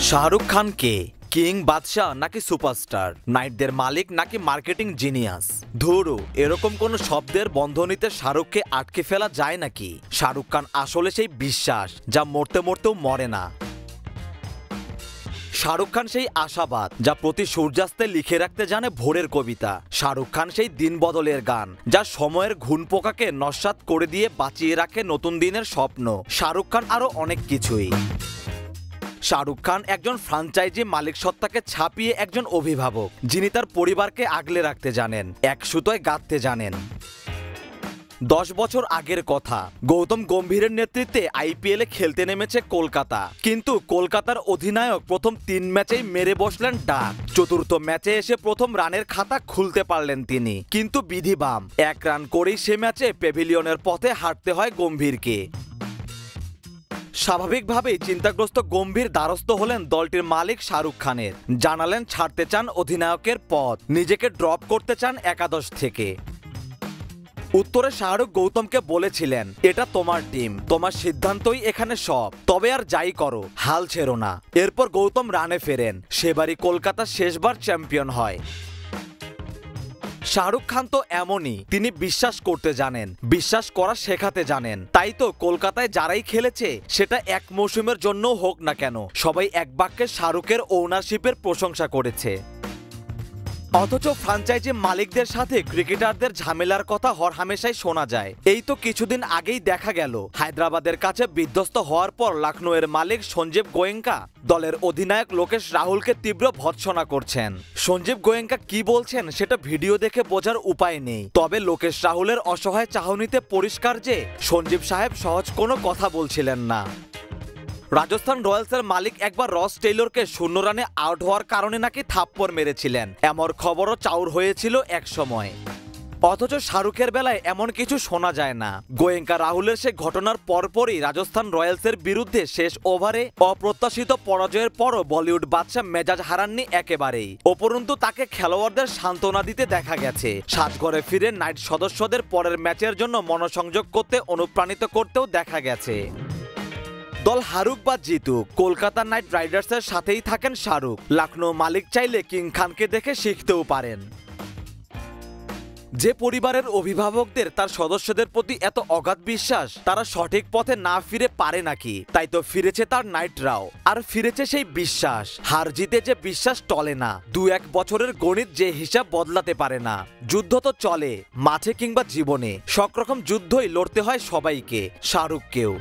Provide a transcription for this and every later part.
শাহরুখ খান কে king বাদশাহ নাকি superstar, নাইটদের মালিক নাকি মার্কেটিং জিনিয়াস? ধরো এরকম কোন শব্দের বন্ধনীতে শাহরুখকে আটকে ফেলা যায় নাকি? শাহরুখ খান আসলে সেই বিশ্বাস যা মরতে মরতেও মরে না। শাহরুখ খান সেই আশাবাদ যা প্রতি সূর্যাস্তে লিখে রাখতে জানে ভোরের কবিতা। শাহরুখ খান সেই দিন বদলের গান যা সময়ের ঘুণ পোকাকে নস্যাৎ করে দিয়ে বাঁচিয়ে রাখে নতুন দিনের স্বপ্ন। শাহরুখ খান আরো অনেক কিছুই। শাহরুখ খান একজন ফ্রাঞ্চাইজি মালিক সত্তাকে ছাপিয়ে একজন অভিভাবক, যিনি তার পরিবারকে আগলে রাখতে জানেন, এক সুতোয় গাঁথতে জানেন। 10 বছর আগের কথা, গৌতম গম্ভীরের নেতৃত্বে আইপিএলে খেলতে নেমেছে কলকাতা, কিন্তু কলকাতার অধিনায়ক প্রথম 3 ম্যাচেই মেরে বসলেন ডাক। চতুর্থ ম্যাচে এসে প্রথম রানের খাতা খুলতে পারলেন তিনি, কিন্তু বিধি বাম, 1 রান করেই সে ম্যাচে প্যাভিলিয়নের পথে হাঁটতে হয় গম্ভীরকে। স্বাভাবিকভাবেই চিন্তাগ্রস্ত গম্ভীর দ্বারস্থ হলেন দলটির মালিক শাহরুখ খানের। জানালেন ছাড়তে চান অধিনায়কের পদ, নিজেকে ড্রপ করতে চান একাদশ থেকে। উত্তরে শাহরুখ গৌতমকে বলেছিলেন, এটা তোমার টিম, তোমার সিদ্ধান্তই এখানে সব, তবে আর যাই করো হাল ছেড়ো না। এরপর গৌতম রানে ফেরেন, সেবারই কলকাতা শেষবার চ্যাম্পিয়ন হয়। শাহরুখ খান তো এমনই, তিনি বিশ্বাস করতে জানেন, বিশ্বাস করা শেখাতে জানেন। তাই তো কলকাতায় যারাই খেলেছে, সেটা এক মৌসুমের জন্য হোক না কেন, সবাই এক বাক্যে শাহরুখের ওনারশিপের প্রশংসা করেছে। অথচ ফ্রাঞ্চাইজি মালিকদের সাথে ক্রিকেটারদের ঝামেলার কথা হরহামেশাই শোনা যায়। এই তো কিছুদিন আগেই দেখা গেল, হায়দ্রাবাদের কাছে বিধ্বস্ত হওয়ার পর লখনৌয়ের মালিক সঞ্জীব গোয়েঙ্কা দলের অধিনায়ক লোকেশ রাহুলকে তীব্র ভৎসনা করছেন। সঞ্জীব গোয়েঙ্কা কি বলছেন সেটা ভিডিও দেখে বোঝার উপায় নেই, তবে লোকেশ রাহুলের অসহায় চাহনিতে পরিষ্কার যে সঞ্জীব সাহেব সহজ কোনো কথা বলছিলেন না। রাজস্থান রয়্যালসের মালিক একবার রস টেইলরকে 0 রানে আউট হওয়ার কারণে নাকি থাপ্পড় মেরেছিলেন, এমন খবরও চাউর হয়েছিল এক সময়। অথচ শাহরুখের বেলায় এমন কিছু শোনা যায় না। গোয়েঙ্কা রাহুলের সে ঘটনার পরপরই রাজস্থান রয়্যালসের বিরুদ্ধে শেষ ওভারে অপ্রত্যাশিত পরাজয়ের পরও বলিউড বাদশা মেজাজ হারাননি একেবারেই। উপরন্তু তাকে খেলোয়াড়দের সান্ত্বনা দিতে দেখা গেছে, সাজঘরে ফিরে নাইট সদস্যদের পরের ম্যাচের জন্য মনোসংযোগ করতে অনুপ্রাণিত করতেও দেখা গেছে। দল হারুক বা জিতুক, কলকাতা নাইট রাইডার্সের সাথেই থাকেন শাহরুখ। লখনৌ মালিক চাইলে কিং খানকে দেখে শিখতেও পারেন। যে পরিবারের অভিভাবকদের তার সদস্যদের প্রতি এত অগাধ বিশ্বাস, তারা সঠিক পথে না ফিরে পারে নাকি? তাই তো ফিরেছে তার নাইটরাও, আর ফিরেছে সেই বিশ্বাস। হার জিতে যে বিশ্বাস টলে না, 2-1 বছরের গণিত যে হিসাব বদলাতে পারে না। যুদ্ধ তো চলে, মাঠে কিংবা জীবনে, সব রকম যুদ্ধই লড়তে হয় সবাইকে, শাহরুখকেও।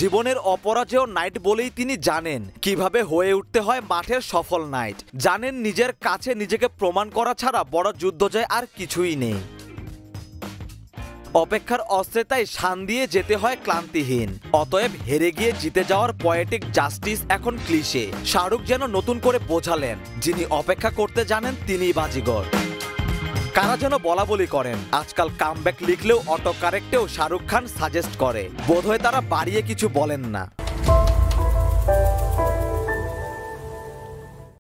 জীবনের অপরাজেয় নাইট বলেই তিনি জানেন কিভাবে হয়ে উঠতে হয় মাঠের সফল নাইট। জানেন নিজের কাছে নিজেকে প্রমাণ করা ছাড়া বড় যুদ্ধ জয় আর কিছুই নেই। অপেক্ষার অস্ত্রে তাই শান দিয়ে যেতে হয় ক্লান্তিহীন। অতএব হেরে গিয়ে জিতে যাওয়ার পয়েটিক জাস্টিস এখন ক্লিশে। শাহরুখ যেন নতুন করে বোঝালেন, যিনি অপেক্ষা করতে জানেন তিনিই বাজিগর। কারা যেন বলা বলি করেন, আজকাল কামব্যাক লিখলেও অটো কারেক্টেও শাহরুখ খান সাজেস্ট করে, বোধহয় তারা বাড়িয়ে কিছু বলেন না।